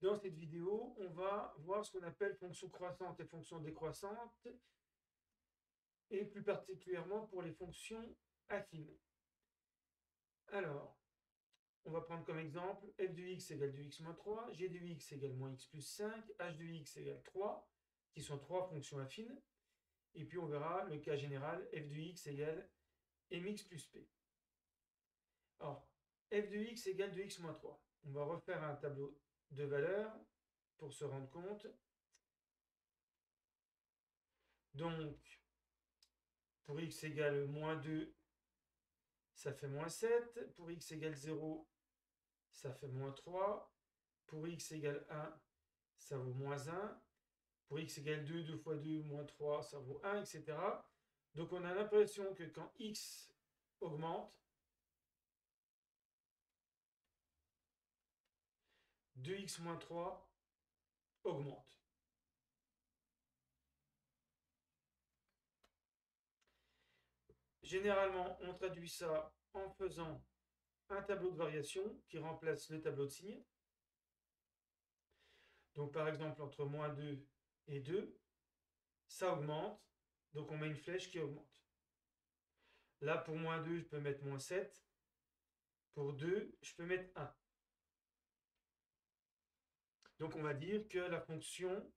Dans cette vidéo, on va voir ce qu'on appelle fonction croissante et fonction décroissante, et plus particulièrement pour les fonctions affines. Alors, on va prendre comme exemple f de x égale 2x moins 3, g de x égale moins x plus 5, h de x égale 3, qui sont trois fonctions affines. Et puis on verra le cas général, f de x égale mx plus p. Alors, f de x égale 2x moins 3. On va refaire un tableau de valeurs pour se rendre compte. Donc, pour x égale moins 2, ça fait moins 7. Pour x égale 0, ça fait moins 3. Pour x égale 1, ça vaut moins 1. Pour x égale 2, 2 fois 2, moins 3, ça vaut 1, etc. Donc on a l'impression que quand x augmente, 2x moins 3 augmente. Généralement, on traduit ça en faisant un tableau de variation qui remplace le tableau de signes. Donc par exemple, entre moins 2 et 2, ça augmente. Donc on met une flèche qui augmente. Là, pour moins 2, je peux mettre moins 7. Pour 2, je peux mettre 1. Donc on va dire que la fonction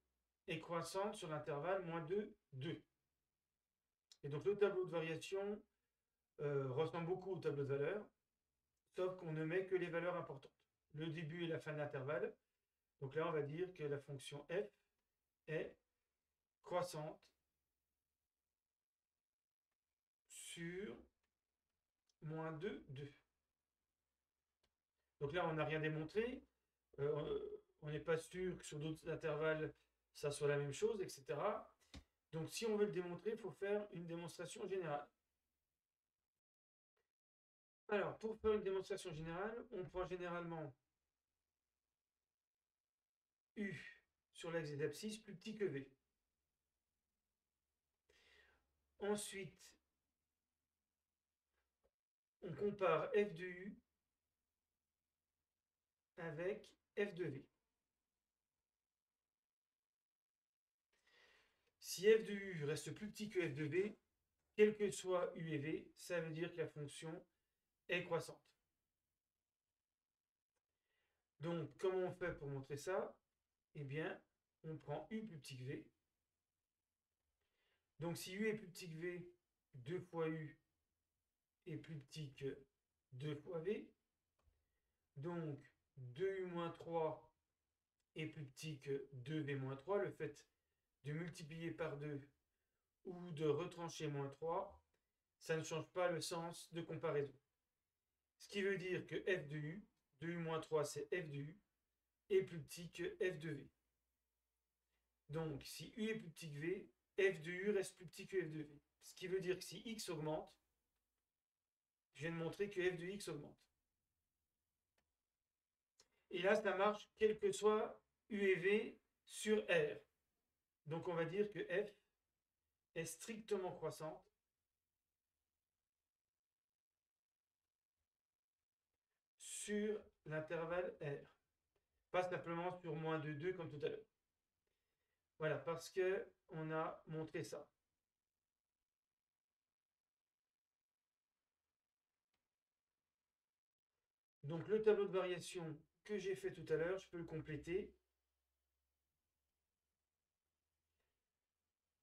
est croissante sur l'intervalle moins 2, 2. Et donc le tableau de variation ressemble beaucoup au tableau de valeurs, sauf qu'on ne met que les valeurs importantes, le début et la fin de l'intervalle. Donc là, on va dire que la fonction f est croissante sur moins 2, 2. Donc là, on n'a rien démontré. On n'est pas sûr que sur d'autres intervalles, ça soit la même chose, etc. Donc si on veut le démontrer, il faut faire une démonstration générale. Alors, pour faire une démonstration générale, on prend généralement U sur l'axe des abscisses plus petit que V. Ensuite, on compare f de U avec f de V. Si f de U reste plus petit que f de V, quel que soit U et V, ça veut dire que la fonction est croissante. Donc, comment on fait pour montrer ça? Eh bien, on prend U plus petit que V. Donc, si U est plus petit que V, 2 fois U est plus petit que 2 fois V. Donc, 2U moins 3 est plus petit que 2V moins 3. Le fait de multiplier par 2 ou de retrancher moins 3, ça ne change pas le sens de comparaison. Ce qui veut dire que f de U, 2U moins 3, c'est f de U, est plus petit que f de V. Donc, si U est plus petit que V, f de U reste plus petit que f de V. Ce qui veut dire que si x augmente, je viens de montrer que f de x augmente. Et là, ça marche quel que soit U et V sur R. Donc, on va dire que f est strictement croissante sur l'intervalle R. Pas simplement sur moins de 2 comme tout à l'heure. Voilà, parce qu'on a montré ça. Donc le tableau de variation que j'ai fait tout à l'heure, je peux le compléter.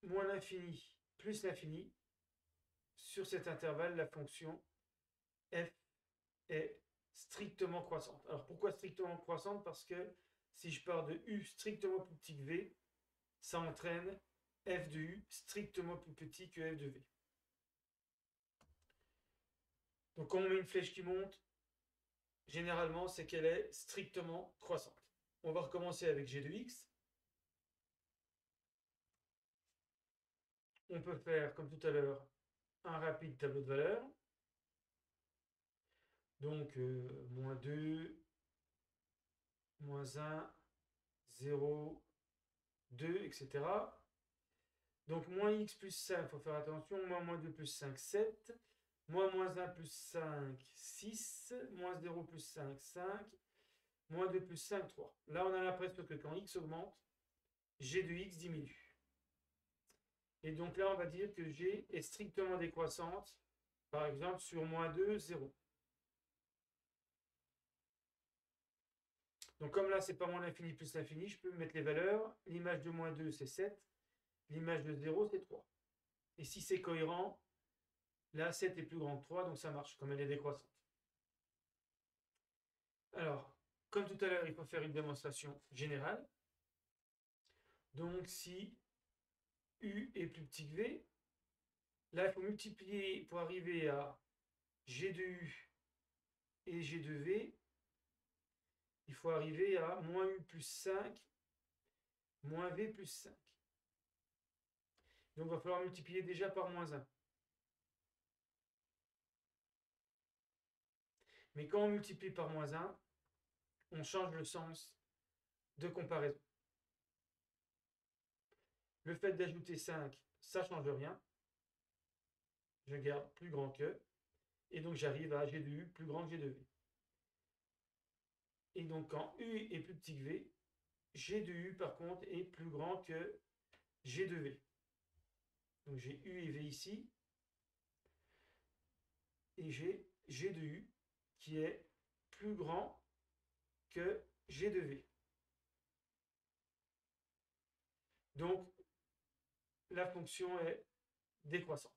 Moins l'infini plus l'infini. Sur cet intervalle, la fonction f est strictement croissante. Alors pourquoi strictement croissante? Parce que si je pars de u strictement plus petit que v, ça entraîne f de u strictement plus petit que f de v. Donc quand on met une flèche qui monte, généralement c'est qu'elle est strictement croissante. On va recommencer avec g de x. On peut faire, comme tout à l'heure, un rapide tableau de valeurs. Donc, moins 2, moins 1, 0, 2, etc. Donc, moins x plus 5, il faut faire attention. Moins 2 plus 5, 7. Moins 1 plus 5, 6. Moins 0 plus 5, 5. moins 2 plus 5, 3. Là, on a l'impression que quand x augmente, g de x diminue. Et donc là, on va dire que g est strictement décroissante, par exemple, sur moins 2, 0. Donc comme là, c'est pas moins l'infini plus l'infini, je peux mettre les valeurs. L'image de moins 2, c'est 7. L'image de 0, c'est 3. Et si c'est cohérent, là, 7 est plus grand que 3, donc ça marche, comme elle est décroissante. Alors, comme tout à l'heure, il faut faire une démonstration générale. Donc, si U est plus petit que V, là, il faut multiplier pour arriver à G de U et G de V. Il faut arriver à moins U plus 5, moins V plus 5. Donc, il va falloir multiplier déjà par moins 1. Mais quand on multiplie par moins 1, on change le sens de comparaison. Le fait d'ajouter 5, ça ne change rien. Je garde plus grand que. Et donc j'arrive à G de U plus grand que G de V. Et donc quand U est plus petit que V, G de U par contre est plus grand que G de V. Donc j'ai U et V ici. Et j'ai G de U qui est plus grand que G de V. Donc la fonction est décroissante.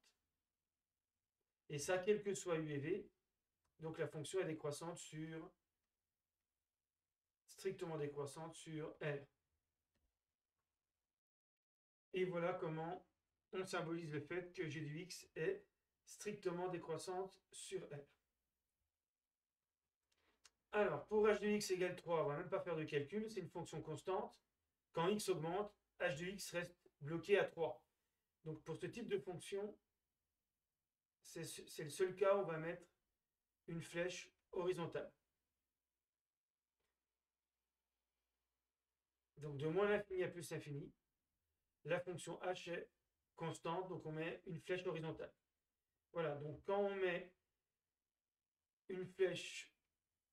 Et ça, quel que soit U et V, donc la fonction est décroissante sur, strictement décroissante sur R. Et voilà comment on symbolise le fait que g de x est strictement décroissante sur R. Alors, pour h de x égale 3, on ne va même pas faire de calcul, c'est une fonction constante. Quand x augmente, h de x reste bloqué à 3. Donc pour ce type de fonction, c'est le seul cas où on va mettre une flèche horizontale. Donc de moins l'infini à plus l'infini, la fonction h est constante, donc on met une flèche horizontale. Voilà, donc quand on met une flèche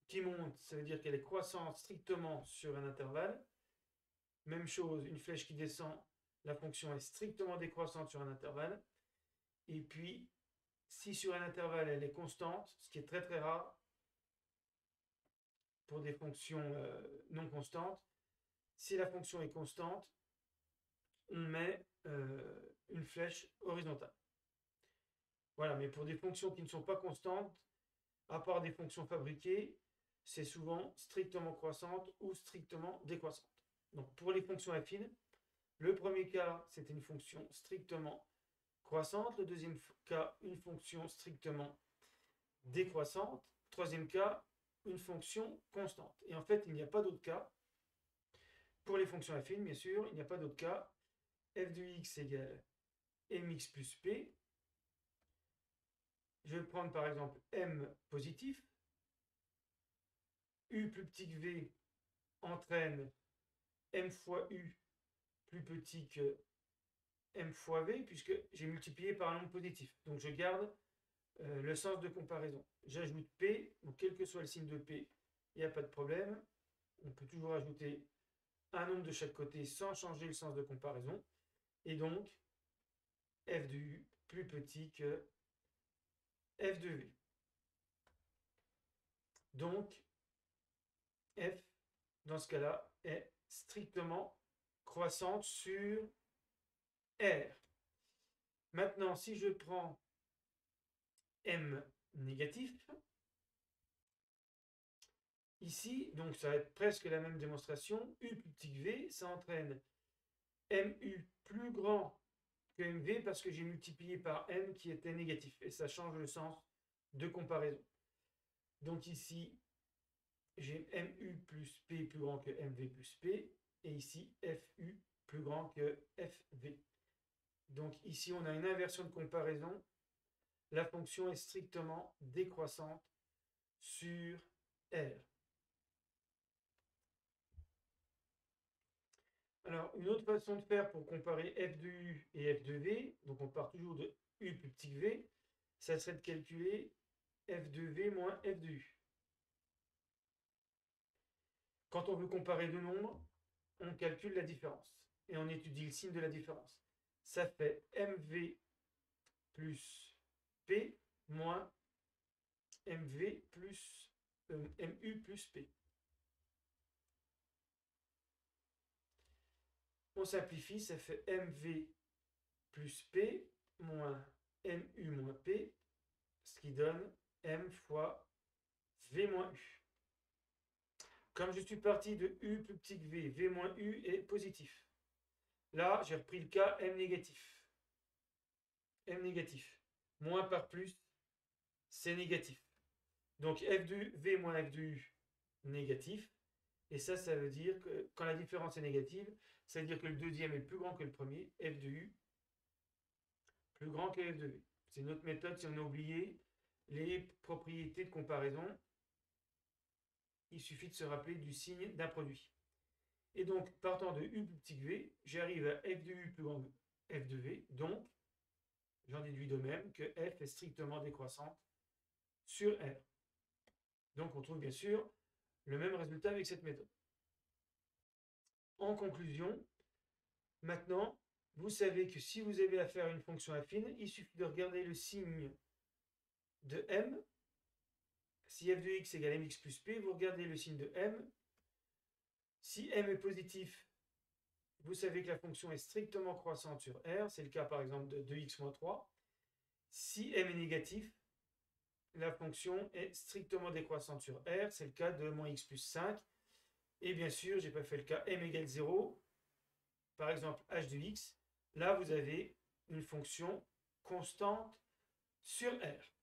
qui monte, ça veut dire qu'elle est croissante strictement sur un intervalle. Même chose, une flèche qui descend, la fonction est strictement décroissante sur un intervalle. Et puis, si sur un intervalle elle est constante, ce qui est très très rare pour des fonctions non constantes, si la fonction est constante, on met une flèche horizontale. Voilà, mais pour des fonctions qui ne sont pas constantes, à part des fonctions fabriquées, c'est souvent strictement croissante ou strictement décroissante. Donc pour les fonctions affines, le premier cas, c'était une fonction strictement croissante. Le deuxième cas, une fonction strictement décroissante. Troisième cas, une fonction constante. Et en fait, il n'y a pas d'autre cas. Pour les fonctions affines, bien sûr, il n'y a pas d'autre cas. F de x égale mx plus p. Je vais prendre par exemple m positif. U plus petit que v entraîne m fois u plus petit que m fois v, puisque j'ai multiplié par un nombre positif. Donc je garde le sens de comparaison. J'ajoute p, donc quel que soit le signe de p, il n'y a pas de problème. On peut toujours ajouter un nombre de chaque côté sans changer le sens de comparaison. Et donc, f de u plus petit que f de v. Donc, f, dans ce cas-là, est strictement croissante sur R. Maintenant, si je prends M négatif, ici, donc ça va être presque la même démonstration, U plus petit que V, ça entraîne MU plus grand que MV parce que j'ai multiplié par M qui était négatif, et ça change le sens de comparaison. Donc ici, j'ai MU plus P plus grand que MV plus P, et ici FU plus grand que FV. Donc ici, on a une inversion de comparaison. La fonction est strictement décroissante sur R. Alors, une autre façon de faire pour comparer f de u et f de v, donc on part toujours de u plus petit que v, ça serait de calculer f de v moins f de u. Quand on veut comparer deux nombres, on calcule la différence et on étudie le signe de la différence. Ça fait MV plus P moins MV plus MU plus P. On simplifie, ça fait MV plus P moins MU moins P, ce qui donne M fois V moins U. Comme je suis parti de U plus petit que V, V moins U est positif. Là, j'ai repris le cas M négatif. M négatif. Moins par plus, c'est négatif. Donc f de U, V moins f de U, négatif. Et ça veut dire que quand la différence est négative, ça veut dire que le deuxième est plus grand que le premier, f de U, plus grand que f de V. C'est une autre méthode si on a oublié les propriétés de comparaison. Il suffit de se rappeler du signe d'un produit. Et donc, partant de U plus petit que V, j'arrive à f de U plus grand que f de V. Donc, j'en déduis de même que f est strictement décroissante sur R. Donc, on trouve bien sûr le même résultat avec cette méthode. En conclusion, maintenant, vous savez que si vous avez affaire à une fonction affine, il suffit de regarder le signe de M. Si f de x égale mx plus p, vous regardez le signe de M. Si M est positif, vous savez que la fonction est strictement croissante sur R. C'est le cas par exemple de 2x moins 3. Si M est négatif, la fonction est strictement décroissante sur R. C'est le cas de moins x plus 5. Et bien sûr, je n'ai pas fait le cas M égale 0. Par exemple, h de x. Là, vous avez une fonction constante sur R.